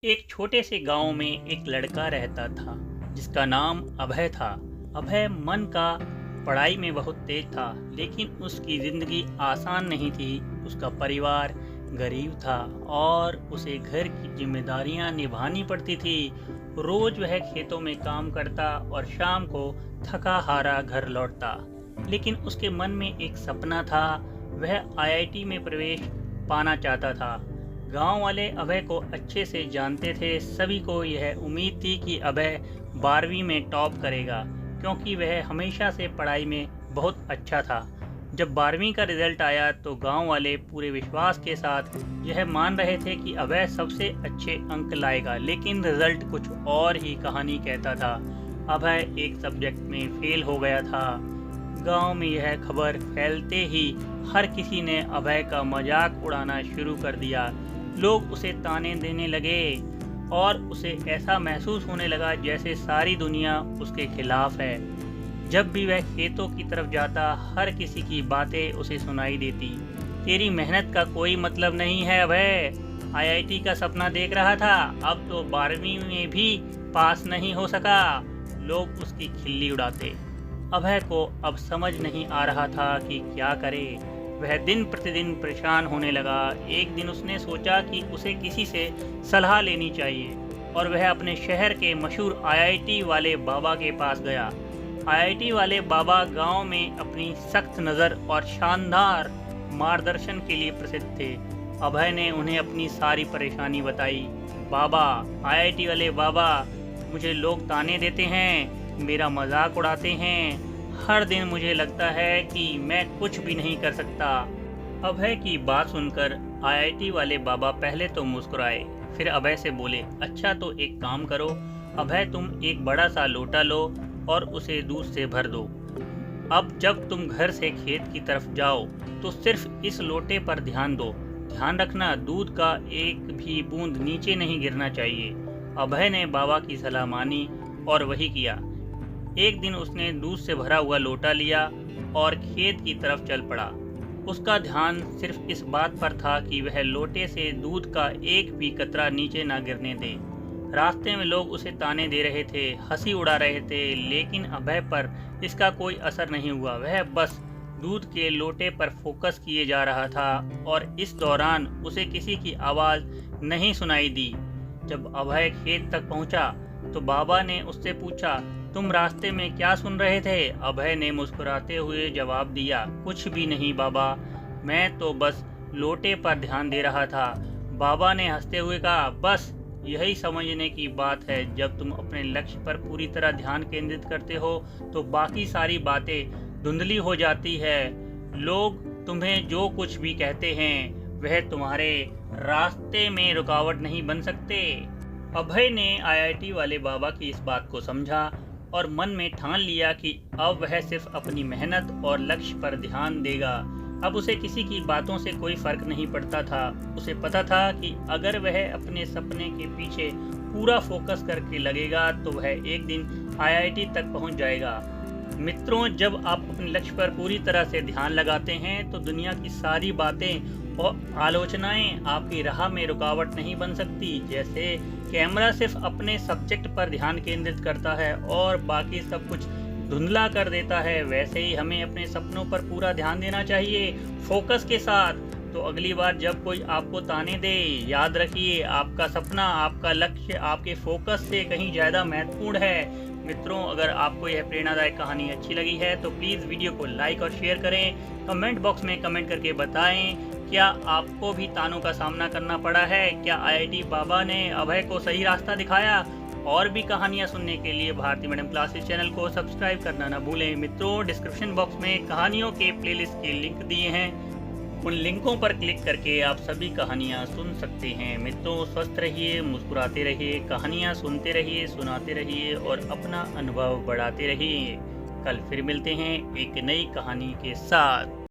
एक छोटे से गांव में एक लड़का रहता था जिसका नाम अभय था। अभय मन का पढ़ाई में बहुत तेज था, लेकिन उसकी ज़िंदगी आसान नहीं थी। उसका परिवार गरीब था और उसे घर की जिम्मेदारियां निभानी पड़ती थी। रोज वह खेतों में काम करता और शाम को थका हारा घर लौटता। लेकिन उसके मन में एक सपना था, वह आईआईटी में प्रवेश पाना चाहता था। गांव वाले अभय को अच्छे से जानते थे। सभी को यह उम्मीद थी कि अभय 12वीं में टॉप करेगा, क्योंकि वह हमेशा से पढ़ाई में बहुत अच्छा था। जब 12वीं का रिजल्ट आया तो गांव वाले पूरे विश्वास के साथ यह मान रहे थे कि अभय सबसे अच्छे अंक लाएगा, लेकिन रिजल्ट कुछ और ही कहानी कहता था। अभय एक सब्जेक्ट में फेल हो गया था। गांव में यह खबर फैलते ही हर किसी ने अभय का मजाक उड़ाना शुरू कर दिया। लोग उसे ताने देने लगे और उसे ऐसा महसूस होने लगा जैसे सारी दुनिया उसके खिलाफ है। जब भी वह खेतों की तरफ जाता, हर किसी की बातें उसे सुनाई देती। तेरी मेहनत का कोई मतलब नहीं है अभय, आईआईटी का सपना देख रहा था, अब तो 12वीं में भी पास नहीं हो सका। लोग उसकी खिल्ली उड़ाते। अभय को अब समझ नहीं आ रहा था कि क्या करे। वह दिन प्रतिदिन परेशान होने लगा। एक दिन उसने सोचा कि उसे किसी से सलाह लेनी चाहिए और वह अपने शहर के मशहूर आईआईटी वाले बाबा के पास गया। आईआईटी वाले बाबा गांव में अपनी सख्त नज़र और शानदार मार्गदर्शन के लिए प्रसिद्ध थे। अभय ने उन्हें अपनी सारी परेशानी बताई। बाबा, आईआईटी वाले बाबा, मुझे लोग ताने देते हैं, मेरा मजाक उड़ाते हैं, हर दिन मुझे लगता है कि मैं कुछ भी नहीं कर सकता। अभय की बात सुनकर आईआईटी वाले बाबा पहले तो मुस्कुराए, फिर अभय से बोले, अच्छा तो एक काम करो अभय, तुम एक बड़ा सा लोटा लो और उसे दूध से भर दो। अब जब तुम घर से खेत की तरफ जाओ तो सिर्फ इस लोटे पर ध्यान दो। ध्यान रखना, दूध का एक भी बूंद नीचे नहीं गिरना चाहिए। अभय ने बाबा की सलाह मानी और वही किया। एक दिन उसने दूध से भरा हुआ लोटा लिया और खेत की तरफ चल पड़ा। उसका ध्यान सिर्फ इस बात पर था कि वह लोटे से दूध का एक भी कतरा नीचे ना गिरने दे। रास्ते में लोग उसे ताने दे रहे थे, हंसी उड़ा रहे थे, लेकिन अभय पर इसका कोई असर नहीं हुआ। वह बस दूध के लोटे पर फोकस किए जा रहा था और इस दौरान उसे किसी की आवाज़ नहीं सुनाई दी। जब अभय खेत तक पहुंचा तो बाबा ने उससे पूछा, तुम रास्ते में क्या सुन रहे थे? अभय ने मुस्कुराते हुए जवाब दिया, कुछ भी नहीं बाबा, मैं तो बस लोटे पर ध्यान दे रहा था। बाबा ने हंसते हुए कहा, बस यही समझने की बात है, जब तुम अपने लक्ष्य पर पूरी तरह ध्यान केंद्रित करते हो तो बाकी सारी बातें धुंधली हो जाती है। लोग तुम्हें जो कुछ भी कहते हैं वह तुम्हारे रास्ते में रुकावट नहीं बन सकते। अभय ने आईआईटी वाले बाबा की इस बात को समझा और मन में ठान लिया कि अब वह सिर्फ अपनी मेहनत और लक्ष्य पर ध्यान देगा। अब उसे किसी की बातों से कोई फर्क नहीं पड़ता था। उसे पता था कि अगर वह अपने सपने के पीछे पूरा फोकस करके लगेगा तो वह एक दिन आईआईटी तक पहुंच जाएगा। मित्रों, जब आप अपने लक्ष्य पर पूरी तरह से ध्यान लगाते हैं तो दुनिया की सारी बातें और आलोचनाएं आपकी राह में रुकावट नहीं बन सकती। जैसे कैमरा सिर्फ अपने सब्जेक्ट पर ध्यान केंद्रित करता है और बाकी सब कुछ धुंधला कर देता है, वैसे ही हमें अपने सपनों पर पूरा ध्यान देना चाहिए फोकस के साथ। तो अगली बार जब कोई आपको ताने दे, याद रखिए आपका सपना, आपका लक्ष्य आपके फोकस से कहीं ज़्यादा महत्वपूर्ण है। मित्रों, अगर आपको यह प्रेरणादायक कहानी अच्छी लगी है तो प्लीज़ वीडियो को लाइक और शेयर करें। कमेंट बॉक्स में कमेंट करके बताएं, क्या आपको भी तानों का सामना करना पड़ा है? क्या आईआईटी बाबा ने अभय को सही रास्ता दिखाया? और भी कहानियां सुनने के लिए भारती मैडम क्लासेस चैनल को सब्सक्राइब करना ना भूलें। मित्रों, डिस्क्रिप्शन बॉक्स में कहानियों के प्लेलिस्ट के लिंक दिए हैं, उन लिंकों पर क्लिक करके आप सभी कहानियां सुन सकते हैं। मित्रों, स्वस्थ रहिए, मुस्कुराते रहिए, कहानियां सुनते रहिए, सुनाते रहिए और अपना अनुभव बढ़ाते रहिए। कल फिर मिलते हैं एक नई कहानी के साथ।